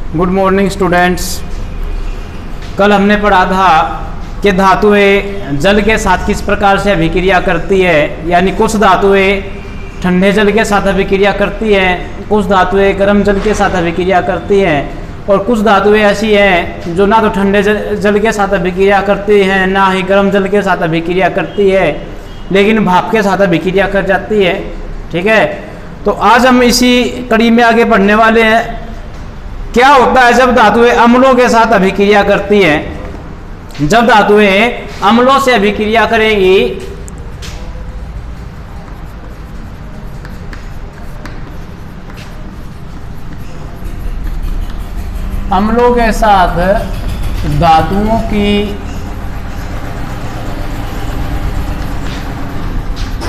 Good morning students. कल हमने पढ़ा था कि धातुएं जल के साथ किस प्रकार से अभिक्रिया करती है, यानी कुछ धातुएं ठंडे जल के साथ अभिक्रिया करती हैं, कुछ धातुएं गर्म जल के साथ अभिक्रिया करती हैं और कुछ धातुएं ऐसी हैं जो ना तो ठंडे जल के साथ अभिक्रिया करती हैं ना ही गर्म जल के साथ अभिक्रिया करती है, लेकिन भाप के साथ अभिक्रिया कर जाती है। ठीक है, तो आज हम इसी कड़ी में आगे बढ़ने वाले हैं। क्या होता है जब धातुएं अम्लों के साथ अभिक्रिया करती हैं? जब धातुएं अम्लों से अभिक्रिया करेगी अम्लों के साथ धातुओं की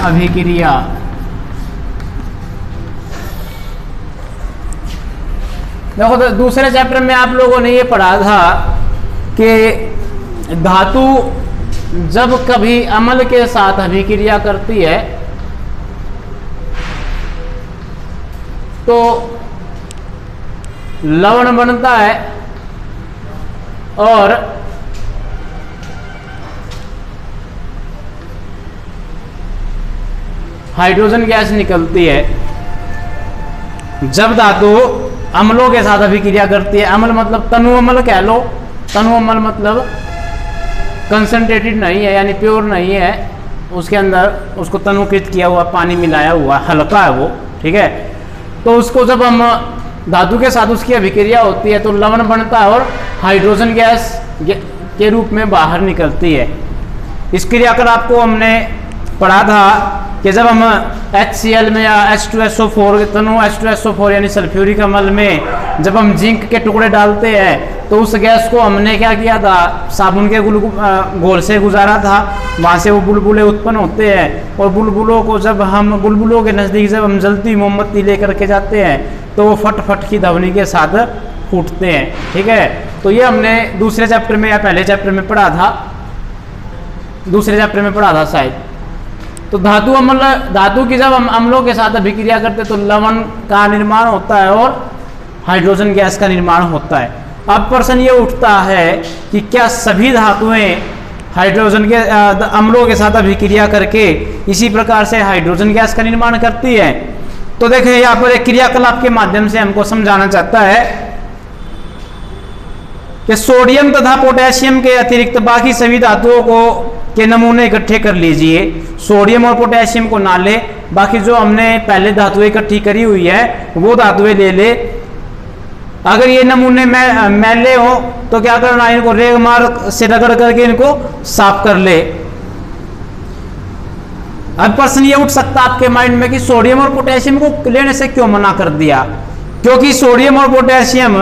अभिक्रिया देखो, तो दूसरे चैप्टर में आप लोगों ने ये पढ़ा था कि धातु जब कभी अम्ल के साथ अभिक्रिया करती है तो लवण बनता है और हाइड्रोजन गैस निकलती है। जब धातु अम्लों के साथ अभिक्रिया करती है, अम्ल मतलब तनु अम्ल कह लो, तनु अम्ल मतलब कंसंट्रेटेड नहीं है यानी प्योर नहीं है, उसके अंदर उसको तनुकृत किया हुआ पानी मिलाया हुआ हल्का है वो। ठीक है, तो उसको जब हम धातु के साथ उसकी अभिक्रिया होती है तो लवण बनता है और हाइड्रोजन गैस के रूप में बाहर निकलती है। इस क्रिया कर आपको हमने पढ़ा था कि जब हम HCl में या H2SO4 तनु H2SO4 यानी सल्फ्यूरिक अम्ल में जब हम जिंक के टुकड़े डालते हैं तो उस गैस को हमने क्या किया था, साबुन के घोल से गुजारा था, वहाँ से वो बुलबुले उत्पन्न होते हैं और बुलबुलों को जब हम बुलबुलों के नज़दीक जब हम जलती मोमबत्ती लेकर के जाते हैं तो वो फट फट की ध्वनि के साथ फूटते हैं। ठीक है, तो ये हमने दूसरे चैप्टर में या पहले चैप्टर में पढ़ा था, दूसरे चैप्टर में पढ़ा था शायद। तो धातु की जब हम अम्लों के साथ अभिक्रिया करते तो लवण का निर्माण होता है और हाइड्रोजन गैस का निर्माण होता है। अब प्रश्न ये उठता है कि क्या सभी धातुएं हाइड्रोजन के अम्लों के साथ अभिक्रिया करके इसी प्रकार से हाइड्रोजन गैस का निर्माण करती है? तो देखें, यहाँ पर एक क्रियाकलाप के माध्यम से हमको समझाना चाहता है कि सोडियम तथा पोटेशियम के अतिरिक्त बाकी सभी धातुओं को के नमूने इकट्ठे कर लीजिए। सोडियम और पोटेशियम को ना ले, बाकी जो हमने पहले धातुएं इकट्ठी करी हुई है वो धातुएं ले ले। अगर ये नमूने मैले हो तो क्या करना, इनको रेगमार से रगड़ करके इनको साफ कर ले। अब प्रश्न ये उठ सकता है आपके माइंड में कि सोडियम और पोटेशियम को लेने से क्यों मना कर दिया? क्योंकि सोडियम और पोटेशियम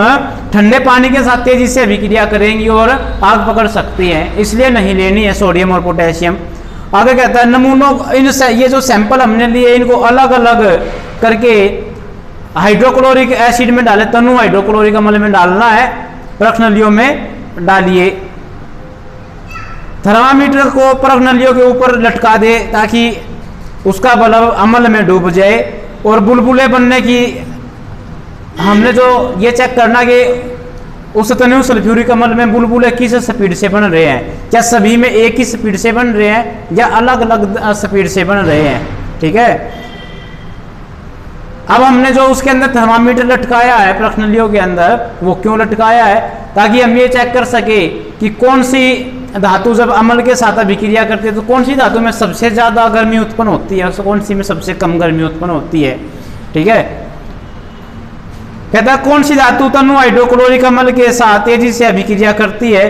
ठंडे पानी के साथ तेजी से अभिक्रिया करेंगी और आग पकड़ सकती है, इसलिए नहीं लेनी है सोडियम और पोटेशियम। आगे कहता है नमूनों ये जो सैंपल हमने लिए इनको अलग अलग करके हाइड्रोक्लोरिक एसिड में डाले, तनु हाइड्रोक्लोरिक अम्ल में डालना है, प्रश्नलियों में डालिए। थर्मामीटर को प्रश्नलियों के ऊपर लटका दे ताकि उसका बल्ब अम्ल में डूब जाए और बुलबुले बनने की हमने जो ये चेक करना कि उस तनु सल्फ्यूरिक अम्ल में बुलबुले किस स्पीड से बन रहे हैं, क्या सभी में एक ही स्पीड से बन रहे हैं या अलग अलग स्पीड से बन रहे हैं। ठीक है, अब हमने जो उसके अंदर थर्मामीटर लटकाया है प्रश्नलियों के अंदर, वो क्यों लटकाया है? ताकि हम ये चेक कर सके कि कौन सी धातु जब अम्ल के साथ अभिक्रिया करती है तो कौन सी धातु में सबसे ज़्यादा गर्मी उत्पन्न होती है और कौन सी में सबसे कम गर्मी उत्पन्न होती है। ठीक है, कहता है कौन सी धातु तनु हाइड्रोक्लोरिक अम्ल के साथ तेजी से अभिक्रिया करती है?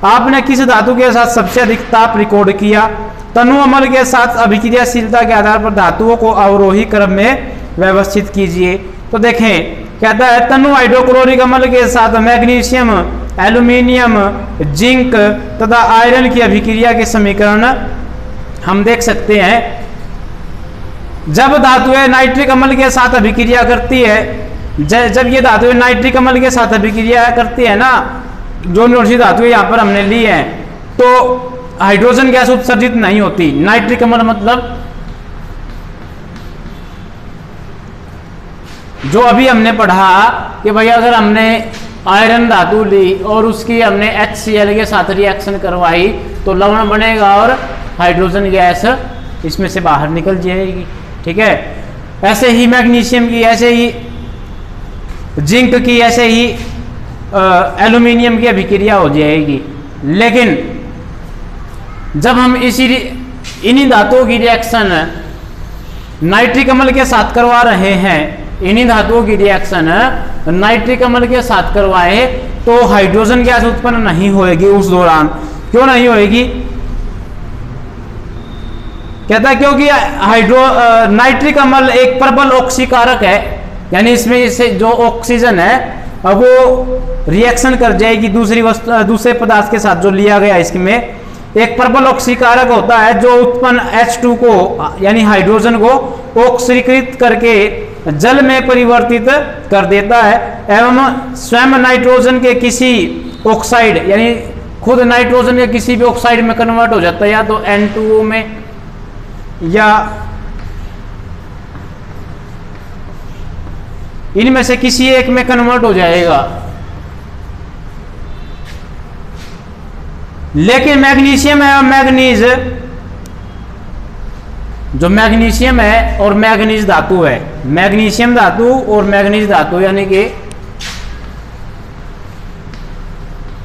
आपने किस धातु के साथ सबसे अधिक ताप रिकॉर्ड किया? तनु अम्ल के साथ अभिक्रियाशीलता के आधार पर धातुओं को अवरोही क्रम में व्यवस्थित कीजिए। तो देखें, कहता है तनु हाइड्रोक्लोरिक अम्ल के साथ मैग्नीशियम, एल्यूमिनियम, जिंक तथा आयरन की अभिक्रिया के समीकरण हम देख सकते हैं। जब धातुएं नाइट्रिक अम्ल के साथ अभिक्रिया करती है, जब ये धातुएं नाइट्रिक अम्ल के साथ अभिक्रिया करती है ना, जो सी धातुएं यहाँ पर हमने ली हैं, तो हाइड्रोजन गैस उत्सर्जित नहीं होती। नाइट्रिक अम्ल मतलब जो अभी हमने पढ़ा कि भाई अगर हमने आयरन धातु ली और उसकी हमने HCl के साथ रिएक्शन करवाई तो लवण बनेगा और हाइड्रोजन गैस इसमें से बाहर निकल जाएगी। ठीक है, ऐसे ही मैग्नीशियम की, ऐसे ही जिंक की, ऐसे ही एल्यूमिनियम की अभिक्रिया हो जाएगी। लेकिन जब हम इन्हीं धातुओं की रिएक्शन नाइट्रिक अम्ल के साथ करवा रहे हैं, इन्हीं धातुओं की रिएक्शन नाइट्रिक अम्ल के साथ करवाए तो हाइड्रोजन गैस उत्पन्न नहीं होगी उस दौरान। क्यों नहीं होगी? कहता है क्योंकि नाइट्रिक अम्ल एक प्रबल ऑक्सीकारक है, यानी इसमें से जो ऑक्सीजन है अब वो रिएक्शन कर जाएगी दूसरे पदार्थ के साथ जो लिया गया, इसमें एक प्रबल ऑक्सीकारक होता है जो उत्पन्न H2 को यानी हाइड्रोजन को ऑक्सीकृत करके जल में परिवर्तित कर देता है एवं स्वयं नाइट्रोजन के किसी ऑक्साइड यानी खुद नाइट्रोजन के किसी भी ऑक्साइड में कन्वर्ट हो जाता है, या तो N2O में या इनमें से किसी एक में कन्वर्ट हो जाएगा। लेकिन मैग्नीशियम है और मैग्नीज, जो मैग्नीशियम है और मैग्नीज धातु है, मैग्नीशियम धातु और मैग्नीज धातु यानी कि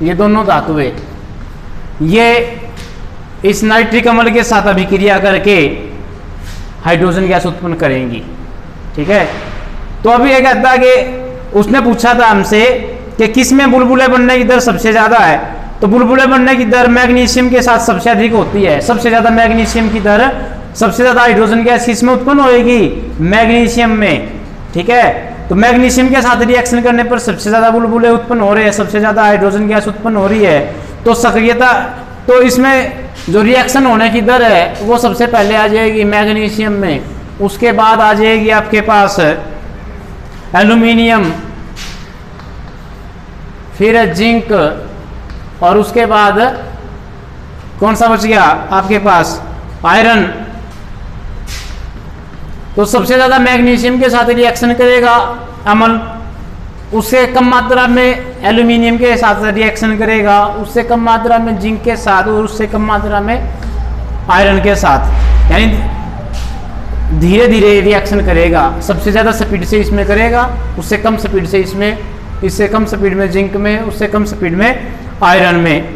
ये दोनों धातु है, ये इस नाइट्रिक अम्ल के साथ अभिक्रिया करके हाइड्रोजन गैस उत्पन्न करेंगी। ठीक है, तो अभी ये कहता है कि उसने पूछा था हमसे कि किस में बुलबुले बनने की दर सबसे ज्यादा है, तो बुलबुले बनने की दर मैग्नीशियम के साथ सबसे अधिक होती है। सबसे ज्यादा मैग्नीशियम की दर, सबसे ज्यादा हाइड्रोजन गैस किसमें उत्पन्न होगी? मैग्नीशियम में। ठीक है, तो मैग्नीशियम के साथ रिएक्शन करने पर सबसे ज्यादा बुलबुले उत्पन्न हो रहे हैं, सबसे ज्यादा हाइड्रोजन गैस उत्पन्न हो रही है। तो सक्रियता, तो इसमें जो रिएक्शन होने की दर है वो सबसे पहले आ जाएगी मैग्नीशियम में, उसके बाद आ जाएगी आपके पास एल्यूमिनियम, फिर जिंक, और उसके बाद कौन सा बच गया आपके पास? आयरन। तो सबसे ज्यादा मैग्नीशियम के साथ रिएक्शन करेगा अम्ल, उससे कम मात्रा में एल्यूमिनियम के साथ रिएक्शन करेगा, उससे कम मात्रा में जिंक के साथ, और उससे कम मात्रा में आयरन के साथ, यानी धीरे धीरे रिएक्शन करेगा। सबसे ज़्यादा स्पीड से इसमें करेगा, उससे कम स्पीड से इसमें, इससे कम स्पीड में जिंक में, उससे कम स्पीड में आयरन में।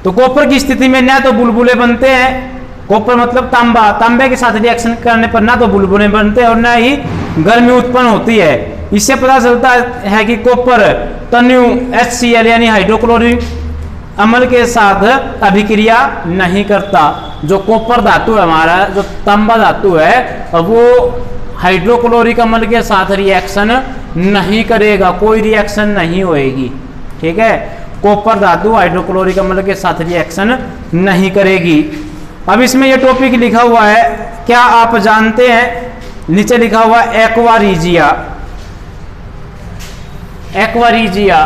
तो कॉपर की स्थिति में ना तो बुलबुले बनते हैं, कॉपर मतलब तांबा, तांबे के साथ रिएक्शन करने पर ना तो बुलबुले बनते हैं और ना ही गर्मी उत्पन्न होती है। इससे पता चलता है कि कॉपर तनु HCl यानी हाइड्रोक्लोरिक अम्ल के साथ अभिक्रिया नहीं करता। जो कॉपर धातु है हमारा, जो तांबा धातु है, वो हाइड्रोक्लोरिक अम्ल के साथ रिएक्शन नहीं करेगा, कोई रिएक्शन नहीं होएगी। ठीक है, कॉपर धातु हाइड्रोक्लोरिक अम्ल के साथ रिएक्शन नहीं करेगी। अब इसमें ये टॉपिक लिखा हुआ है, क्या आप जानते हैं? नीचे लिखा हुआ है एक्वा रीजिया। एक्वा रीजिया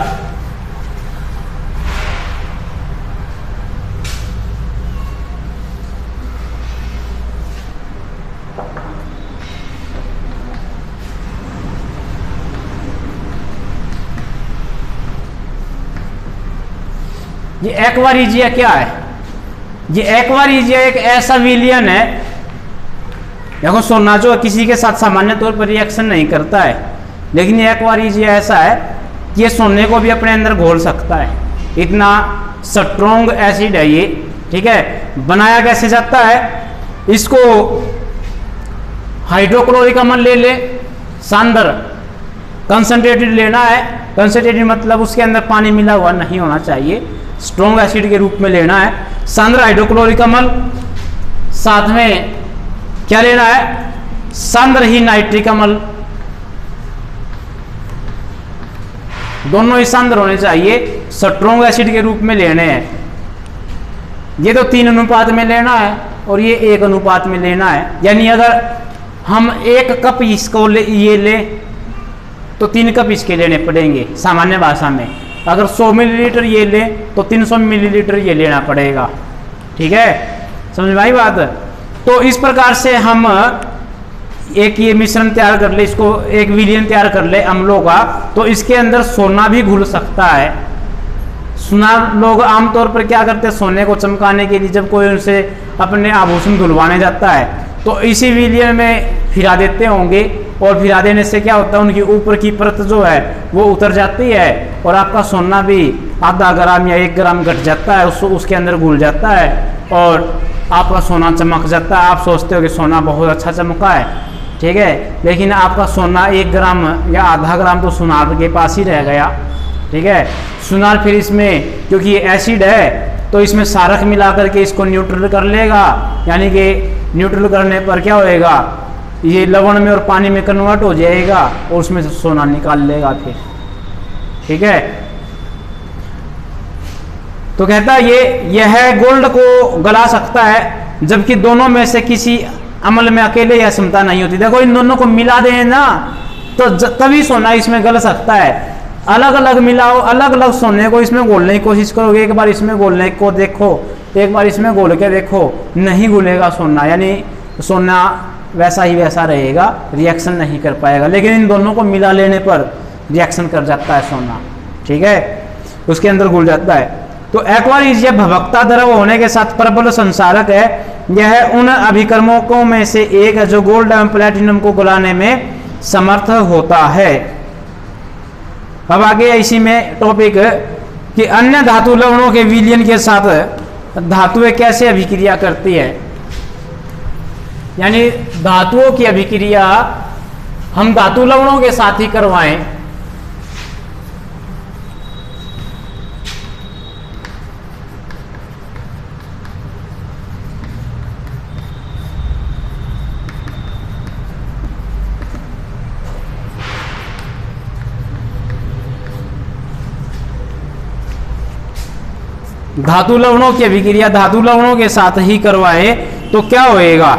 ये एक्वा रीजिया क्या है? ये एक्वा रीजिया एक ऐसा विलयन है, देखो सोना जो किसी के साथ सामान्य तौर पर रिएक्शन नहीं करता है, लेकिन ये एक्वा रीजिया ऐसा है कि ये सोने को भी अपने अंदर घोल सकता है, इतना स्ट्रॉन्ग एसिड है ये। ठीक है, बनाया कैसे जाता है? इसको हाइड्रोक्लोरिक अम्ल ले ले, सांद्र कंसंट्रेटेड लेना है। कंसंट्रेटेड मतलब उसके अंदर पानी मिला हुआ नहीं होना चाहिए, स्ट्रॉन्ग एसिड के रूप में लेना है। सांद्र हाइड्रोक्लोरिक अम्ल, साथ में क्या लेना है? सांद्र ही नाइट्रिक अम्ल, दोनों ही सांद्र होने चाहिए, स्ट्रॉन्ग एसिड के रूप में लेने हैं। ये तो 3 अनुपात में लेना है और ये 1 अनुपात में लेना है। यानी अगर हम 1 कप इसको ये ले तो 3 कप इसके लेने पड़ेंगे सामान्य भाषा में। अगर 100 मिलीलीटर ये ले तो 300 मिलीलीटर ये लेना पड़ेगा। ठीक है, समझ में आई बात? तो इस प्रकार से हम एक ये मिश्रण तैयार कर ले, इसको एक विलयन तैयार कर ले अम्लों का, तो इसके अंदर सोना भी घुल सकता है। सुनार लोग आमतौर पर क्या करते हैं, सोने को चमकाने के लिए जब कोई उनसे अपने आभूषण धुलवाने जाता है तो इसी विलयन में फिरा देते होंगे, और फिरा देने से क्या होता है, उनकी ऊपर की परत जो है वो उतर जाती है और आपका सोना भी आधा ग्राम या 1 ग्राम घट जाता है, उसके अंदर घुल जाता है और आपका सोना चमक जाता है। आप सोचते हो कि सोना बहुत अच्छा चमका है, ठीक है, लेकिन आपका सोना 1 ग्राम या आधा ग्राम तो सुनार के पास ही रह गया, ठीक है। सुनार फिर इसमें क्योंकि ये एसिड है तो इसमें सारक मिला करके इसको न्यूट्रल कर लेगा, यानी कि न्यूट्रल करने पर क्या होएगा, ये लवण में और पानी में कन्वर्ट हो जाएगा और उसमें से सोना निकाल लेगा फिर, ठीक है। तो कहता है यह गोल्ड को गला सकता है, जबकि दोनों में से किसी अमल में अकेले यह क्षमता नहीं होती। देखो इन दोनों को मिला दें ना तो तभी सोना इसमें गल सकता है। अलग अलग मिलाओ, अलग अलग सोने को इसमें घोलने की कोशिश करोगे, एक बार इसमें घोलने को देखो, एक बार इसमें घोल के देखो, नहीं घुलेगा सोना, यानी सोना वैसा ही वैसा रहेगा, रिएक्शन नहीं कर पाएगा। लेकिन इन दोनों को मिला लेने पर रिएक्शन कर जाता है सोना, ठीक है, उसके अंदर घुल जाता है। तो एक्वारीज यह भभकता द्रव होने के साथ प्रबल संसारक है। यह उन अभिकर्मकों में से एक है जो गोल्ड एवं प्लेटिनम को गलाने में समर्थ होता है। अब आगे इसी में टॉपिक कि अन्य धातु लवणों के विलयन के साथ धातुएं कैसे अभिक्रिया करती है, यानी धातुओं की अभिक्रिया हम धातु लवणों के साथ ही करवाएं। धातु लवणों की अभिक्रिया धातु लवणों के साथ ही करवाए तो क्या होएगा।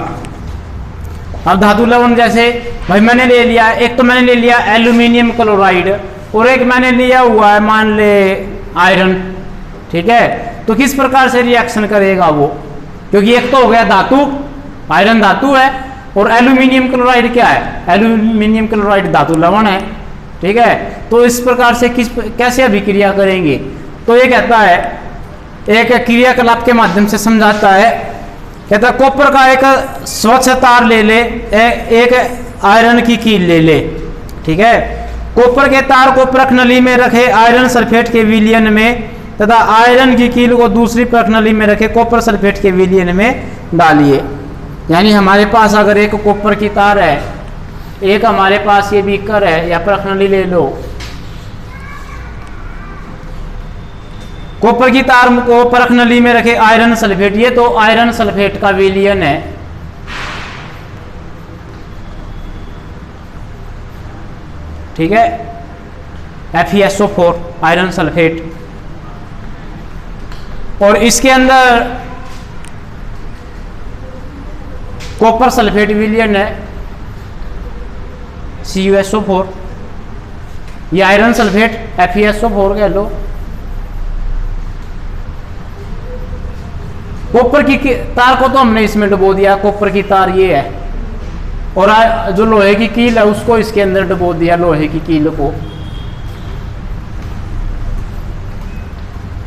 अब धातु लवण जैसे भाई मैंने ले लिया, एक तो मैंने ले लिया एल्यूमिनियम क्लोराइड और एक मैंने लिया हुआ है मान ले आयरन, ठीक है। तो किस प्रकार से रिएक्शन करेगा वो, क्योंकि एक तो हो गया धातु, आयरन धातु है और एल्यूमिनियम क्लोराइड क्या है, एल्यूमिनियम क्लोराइड धातु लवण है, ठीक है। तो इस प्रकार से कैसे अभिक्रिया करेंगे, तो ये कहता है एक क्रियाकलाप के माध्यम से समझाता है। कहता है कॉपर का एक स्वच्छ तार ले ले, एक आयरन की कील ले ले, ठीक है। कॉपर के तार को प्रखनली में रखे आयरन सल्फेट के विलयन में तथा आयरन की कील को दूसरी प्रखनली में रखे कॉपर सल्फेट के विलयन में डालिए। यानी हमारे पास अगर एक कॉपर की तार है, एक हमारे पास ये बीकर है या प्रखनली ले लो, कॉपर की तार को प्रखनली में रखे आयरन सल्फेट, ये तो आयरन सल्फेट का विलयन है, ठीक है, FeSO4 आयरन सल्फेट, और इसके अंदर कॉपर सल्फेट विलयन है CuSO4, ये आयरन सल्फेट FeSO4 कह लो। कॉपर की तार को तो हमने इसमें डुबो दिया, कॉपर की तार ये है, और जो लोहे की कील है उसको इसके अंदर डुबो दिया, लोहे की कील को,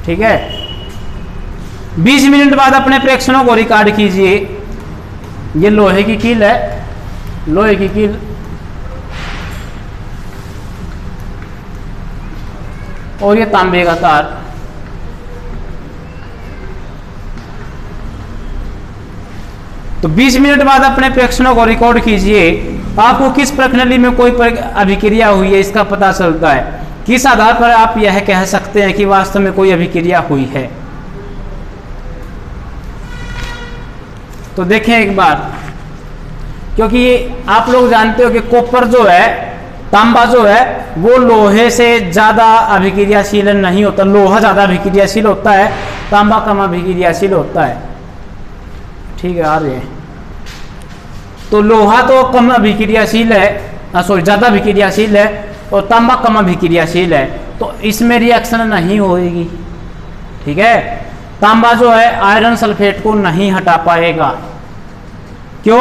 ठीक है। 20 मिनट बाद अपने प्रेक्षणों को रिकॉर्ड कीजिए। ये लोहे की कील है, लोहे की कील, और ये तांबे का तार। तो 20 मिनट बाद अपने प्रेक्षणों को रिकॉर्ड कीजिए। आपको किस प्रखनली में कोई अभिक्रिया हुई है इसका पता चलता है। किस आधार पर आप यह कह सकते हैं कि वास्तव में कोई अभिक्रिया हुई है। तो देखें एक बार, क्योंकि आप लोग जानते हो कि कॉपर जो है, तांबा जो है वो लोहे से ज़्यादा अभिक्रियाशील नहीं होता, लोहा ज़्यादा अभिक्रियाशील होता है, तांबा कम अभिक्रियाशील होता है, ठीक है। आ रहे हैं तो लोहा तो कम अभिक्रियाशील है, सॉरी ज़्यादा अभिक्रियाशील है, और तांबा कम अभिक्रियाशील है, तो इसमें रिएक्शन नहीं होएगी, ठीक है। तांबा जो है आयरन सल्फेट को नहीं हटा पाएगा, क्यों,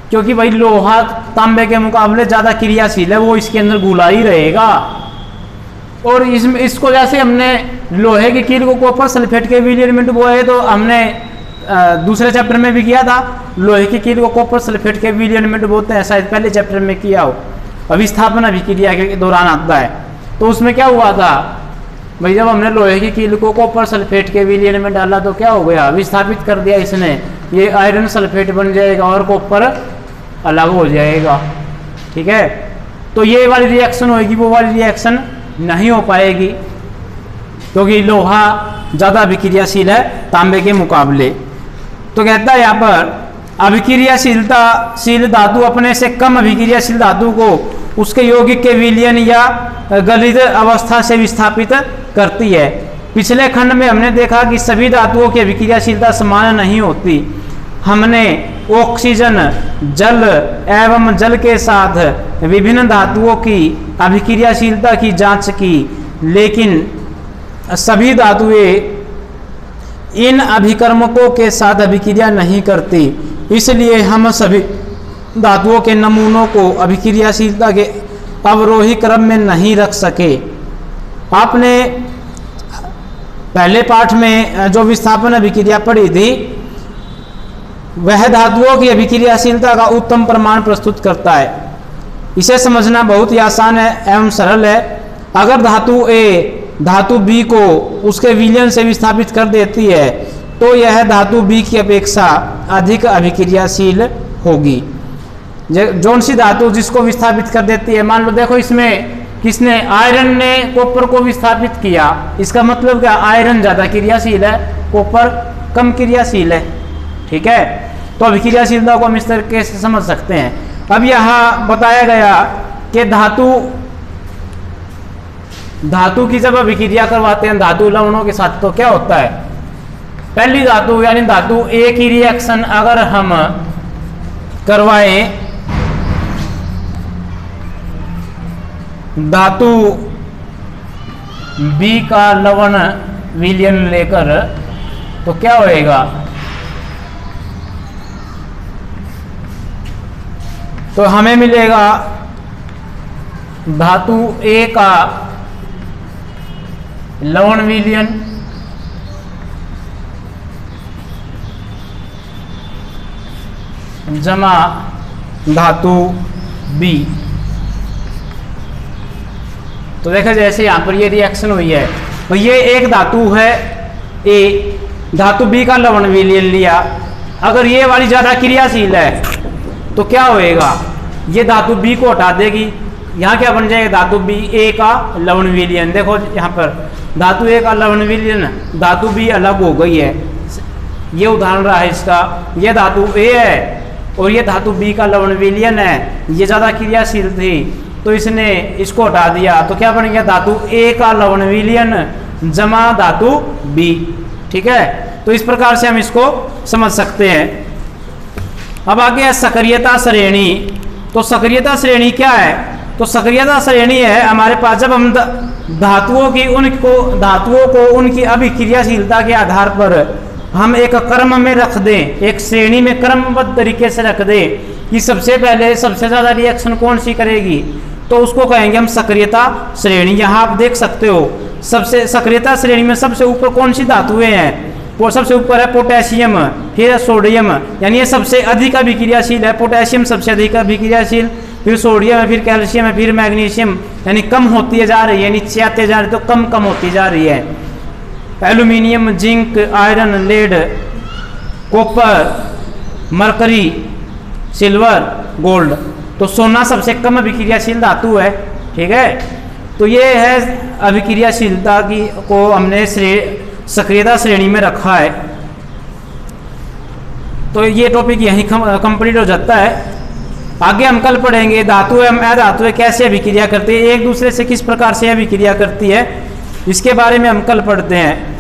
क्योंकि भाई लोहा तांबे के मुकाबले ज़्यादा क्रियाशील है, वो इसके अंदर घुला ही रहेगा। और इसमें इसको जैसे हमने लोहे की कील को कॉपर सल्फेट के विलीयन बोए, तो हमने दूसरे चैप्टर में भी किया था, लोहे की कील को कॉपर सल्फेट के विलीयन बोलते हैं, शायद पहले चैप्टर में किया हो। अभिस्थापन अभिक्रिया के दौरान आता है। तो उसमें क्या हुआ था भाई, जब हमने लोहे की कील को कॉपर सल्फेट के विलीयन में डाला तो क्या हो गया, विस्थापित कर दिया इसने, ये आयरन सल्फेट बन जाएगा और कॉपर अलग हो जाएगा। ठीक है, तो ये वाली रिएक्शन होगी, वो वाली रिएक्शन नहीं हो पाएगी, क्योंकि लोहा ज़्यादा अभिक्रियाशील है तांबे के मुकाबले। तो कहता है यहाँ पर अभिक्रियाशील धातु अपने से कम अभिक्रियाशील धातु को उसके यौगिक के विलयन या गलित अवस्था से विस्थापित करती है। पिछले खंड में हमने देखा कि सभी धातुओं की अभिक्रियाशीलता समान नहीं होती। हमने ऑक्सीजन, जल एवं जल के साथ विभिन्न धातुओं की अभिक्रियाशीलता की जांच की, लेकिन सभी धातुएं इन अभिकर्मकों के साथ अभिक्रिया नहीं करती। इसलिए हम सभी धातुओं के नमूनों को अभिक्रियाशीलता के अवरोही क्रम में नहीं रख सके। आपने पहले पाठ में जो विस्थापन अभिक्रिया पढ़ी थी, वह धातुओं की अभिक्रियाशीलता का उत्तम प्रमाण प्रस्तुत करता है। इसे समझना बहुत ही आसान है एवं सरल है। अगर धातु ए धातु बी को उसके विलयन से विस्थापित कर देती है, तो यह धातु बी की अपेक्षा अधिक अभिक्रियाशील होगी। जौन सी धातु जिसको विस्थापित कर देती है, मान लो देखो इसमें किसने, आयरन ने कॉपर को विस्थापित किया, इसका मतलब क्या, आयरन ज़्यादा क्रियाशील है, कॉपर कम क्रियाशील है। ठीक है, तो अभिक्रियाशीलता को हम इस तरीके से समझ सकते हैं। अब यहाँ बताया गया कि धातु की जब अभिक्रिया करवाते हैं धातु लवणों के साथ, तो क्या होता है, पहली धातु यानी धातु ए की रिएक्शन अगर हम करवाएं धातु बी का लवण विलयन लेकर, तो क्या होएगा, तो हमें मिलेगा धातु ए का लवण विलयन जमा धातु बी। तो देखो जैसे यहाँ पर ये रिएक्शन हुई है, तो ये एक धातु है ए, धातु बी का लवण विलयन लिया। अगर ये वाली ज़्यादा क्रियाशील है तो क्या होएगा, ये धातु बी को हटा देगी, यहाँ क्या बन जाएगा, धातु बी ए का लवण विलयन। देखो यहाँ पर धातु ए का लवण विलयन, धातु बी अलग हो गई है, ये उदाहरण रहा है इसका। ये धातु ए है और ये धातु बी का लवण विलयन है, ये ज़्यादा क्रियाशील थी तो इसने इसको हटा दिया, तो क्या बन गया, धातु ए का लवण विलयन जमा धातु बी। ठीक है, तो इस प्रकार से हम इसको समझ सकते हैं। अब आगे है सक्रियता श्रेणी। तो सक्रियता श्रेणी क्या है, तो सक्रियता श्रेणी है हमारे पास जब हम धातुओं को उनकी अभिक्रियाशीलता के आधार पर हम एक क्रम में रख दें, एक श्रेणी में क्रमबद्ध तरीके से रख दें कि सबसे पहले सबसे ज़्यादा रिएक्शन कौन सी करेगी, तो उसको कहेंगे हम सक्रियता श्रेणी। यहाँ आप देख सकते हो सबसे सक्रियता श्रेणी में सबसे ऊपर कौन सी धातुएं हैं, वो सबसे ऊपर है पोटेशियम, फिर है सोडियम, यानी ये सबसे अधिक अभिक्रियाशील है। पोटेशियम सबसे अधिक अभिक्रियाशील, फिर सोडियम है, फिर कैल्शियम है, फिर मैग्नीशियम, यानी कम होती जा रही है, नीचे आते जा रही तो कम होती जा रही है। Aluminium, zinc, iron, lead, copper, mercury, silver, gold. तो सोना सबसे कम अभिक्रियाशील धातु है। ठीक है, तो ये है अभिक्रियाशीलता की को हमने सक्रियता श्रेणी में रखा है। तो ये टॉपिक यहीं कंप्लीट हो जाता है। आगे हम कल पढ़ेंगे धातु एवं अधातुएं कैसे अभिक्रिया करती है, एक दूसरे से किस प्रकार से अभिक्रिया करती है, इसके बारे में हम कल पढ़ते हैं।